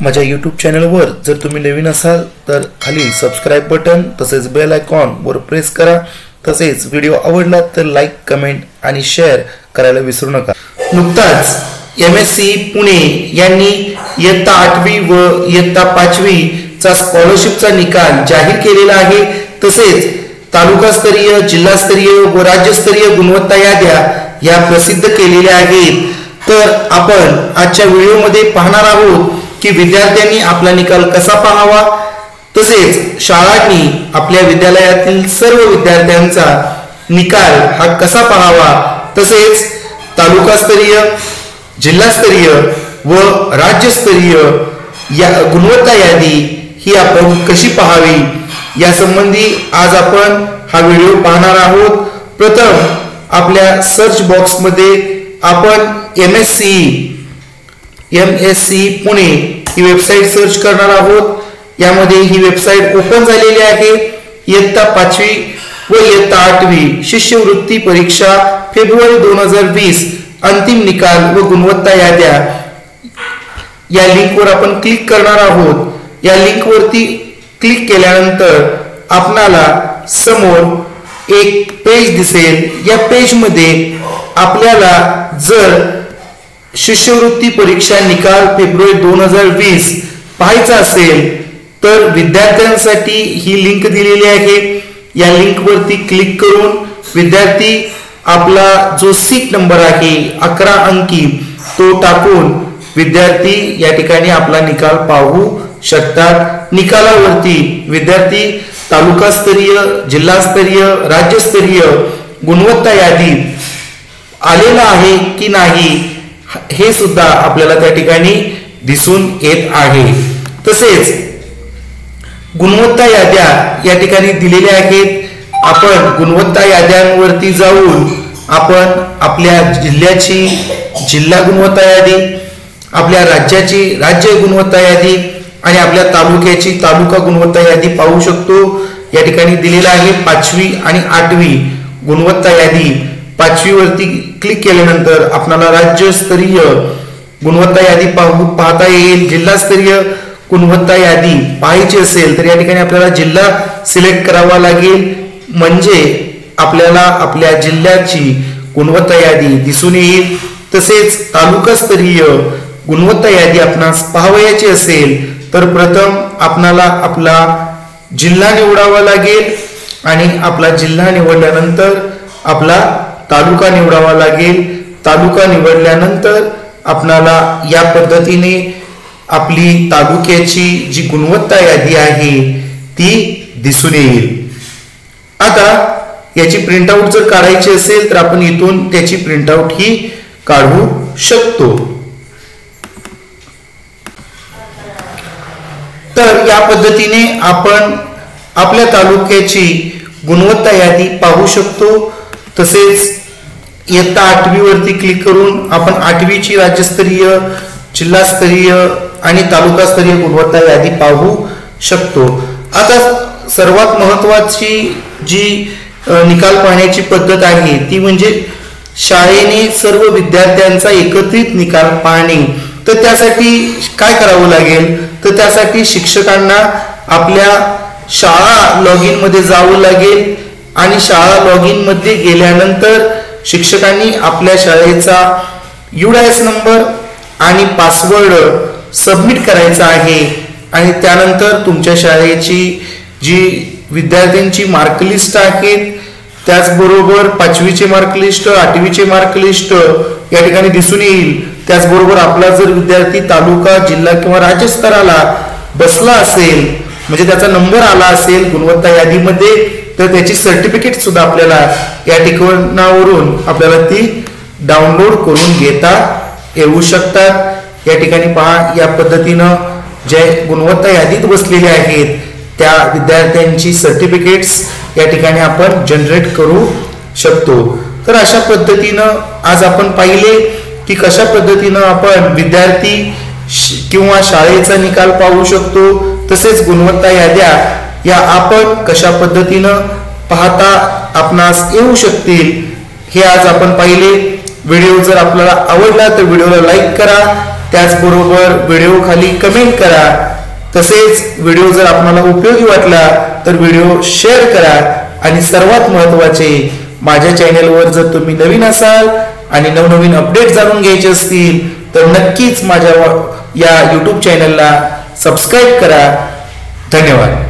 माझ्या YouTube चॅनलवर जर तुम्ही नवीन असाल तर खाली सबस्क्राइब बटन तसेच बेल आयकॉन वर प्रेस करा। तसेच व्हिडिओ आवडला तर लाईक कमेंट आणि शेअर करायला विसरू नका। नुकताच MSc पुणे यांनी इयत्ता 8वी व इयत्ता 5वी चा स्कॉलरशिपचा निकाल जाहीर केलेला आहे। तसेच तालुकास्तरीय जिल्हास्तरीय व राज्यस्तरीय गुणवत्ता याद्या या प्रसिद्ध केलेल्या आहेत। तर आपण आजच्या व्हिडिओमध्ये पाहणार आहोत की विद्यार्थ्यांनी आपला निकाल कसा पाहावा, तसेच शाळांनी आपल्या विद्यालयातील सर्व विद्यार्थ्यांचा निकाल हा कसा पाहावा, तसेच तालुकास्तरीय जिल्हास्तरीय व राज्यस्तरीय या गुणवत्ता यादी ही आपण कशी पाहावी यासंबंधी आज आपण हा व्हिडिओ पाहणार आहोत। प्रथम आपल्या सर्च बॉक्स मध्ये आपण MSc पुणे ही वेबसाईट सर्च करणार आहोत। यामध्ये ही वेबसाईट ओपन झालेली आहे। इयत्ता 5वी व इयत्ता 8वी शिष्यवृत्ती परीक्षा फेब्रुवारी 2020 अंतिम निकाल व गुणवत्ता याद्या या लिंकवर आपण क्लिक करणार आहोत। या लिंकवरती क्लिक केल्यानंतर आपणाला समोर एक पेज दिसेल। या पेज मध्ये आपल्याला जर शिष्यवृत्ती परीक्षा निकाल फेब्रुवारी 2020 पाहायचा असेल तर विद्यार्थ्यांसाठी ही लिंक दिलेली आहे। या लिंक वरती क्लिक करून विद्यार्थी आपला जो सीट नंबर आहे 11 अंकी तो टाकून विद्यार्थी या ठिकाणी आपला निकाल पाहू शकतात। निकालावरती विद्यार्थी तालुकास्तरीय जिल्हास्तरीय राज्यस्तरीय गुणवत्ता यादीत आलेला आहे की नाही हे सुद्धा आपल्याला त्या ठिकाणी दिसून येत आहे। तसेच गुणवत्ता याद्या या ठिकाणी दिलेल्या आहेत। आपण गुणवत्ता याद्यांवरती जाऊन आपण आपल्या जिल्ह्याची जिल्हा गुणवत्ता यादी, आपल्या राज्याची राज्य गुणवत्ता यादी आणि आपल्या तालुक्याची तालुका गुणवत्ता यादी पाहू शकतो। या ठिकाणी दिलेला आहे 5वी आणि 8वी गुणवत्ता यादी। 5वी वरती क्लिक केल्यानंतर आपल्याला राज्यस्तरीय गुणवत्ता यादी पाहता येईल। जिल्हास्तरीय गुणवत्ता यादी पाहायची असेल तर या ठिकाणी आपल्याला जिल्हा सिलेक्ट करावा लागेल, म्हणजे आपल्याला आपल्या जिल्ह्याची गुणवत्ता यादी दिसून येईल। तसेच तालुकास्तरीय गुणवत्ता यादी आपणास पाहावयाची असेल तर प्रथम आपल्याला आपला जिल्हा निवडावा लागेल आणि आपला जिल्हा निवडल्यानंतर आपला तालुका निवडावा लागेल। तालुका निवडल्यानंतर आपल्याला या पद्धतीने आपली तालुक्याची जी गुणवत्ता यादी आहे ती दिसून येईल। आता याची प्रिंटआउट जर काढायची असेल तर आपण इथून त्याची प्रिंटआउट ही काढू शकतो। तर या पद्धतीने आपण आपल्या तालुक्याची गुणवत्ता यादी पाहू शकतो। तसेच इयत्ता 8वी वरती क्लिक करून आपण 8वीची राज्यस्तरीय जिल्हास्तरीय आणि तालुकास्तरीय गुणवत्ता यादी पाहू शकतो। आता सर्वात महत्त्वाची जी निकाल पाहण्याची पद्धत आहे ती म्हणजे शाळेने सर्व विद्यार्थ्यांचा एकत्रित निकाल पाहणे। तर त्यासाठी काय करावं लागेल, तर त्यासाठी शिक्षकांना आपल्या शाळा लॉग इन मध्ये जावं लागेल आणि शाळा लॉग इन मध्ये गेल्यानंतर शिक्षकांनी आपल्या शाळेचा UIS नंबर आणि पासवर्ड सबमिट करायचा आहे आणि त्यानंतर तुमच्या शाळेची जी विद्यार्थ्यांची मार्क लिस्ट आहे त्याचबरोबर 5वीचे मार्क लिस्ट 8वीचे मार्क लिस्ट या ठिकाणी दिसून येईल। त्याचबरोबर आपला जर विद्यार्थी तालुका जिल्हा किंवा राज्य स्तराला बसला असेल म्हणजे त्याचा नंबर आला असेल गुणवत्ता यादीमध्ये तर त्याची सर्टिफिकेट सुद्धा आपल्याला या ठिकाणावरून आपल्याला ती डाउनलोड करून घेता येऊ शकतात। या ठिकाणी पहा या पद्धतीनं जे गुणवत्ता यादीत बसलेले आहेत त्या विद्यार्थ्यांची सर्टिफिकेट्स या ठिकाणी आपण जनरेट करू शकतो। तर अशा पद्धतीनं आज आपण पाहिले की कशा पद्धतीनं आपण विद्यार्थी किंवा शाळेचा निकाल पाहू शकतो। तसेच गुणवत्ता याद्या या आपण कशा पद्धतीनं पाहता आपणास येऊ शकतील हे आज आपण पाहिले। व्हिडिओ जर आपल्याला आवडला तर व्हिडिओला लाईक करा त्याचबरोबर व्हिडिओ खाली कमेंट करा. तसेच व्हिडिओ जर आपल्याला उपयोगी वाटला तर व्हिडिओ शेअर करा. आणि सर्वात महत्त्वाचे, माझ्या चॅनेलवर जर तुम्ही नवीन असाल आणि नवनवीन अपडेट जाणून घ्यायचे असतील तर नक्कीच माझ्या या YouTube चॅनलला सबस्क्राईब करा. धन्यवाद.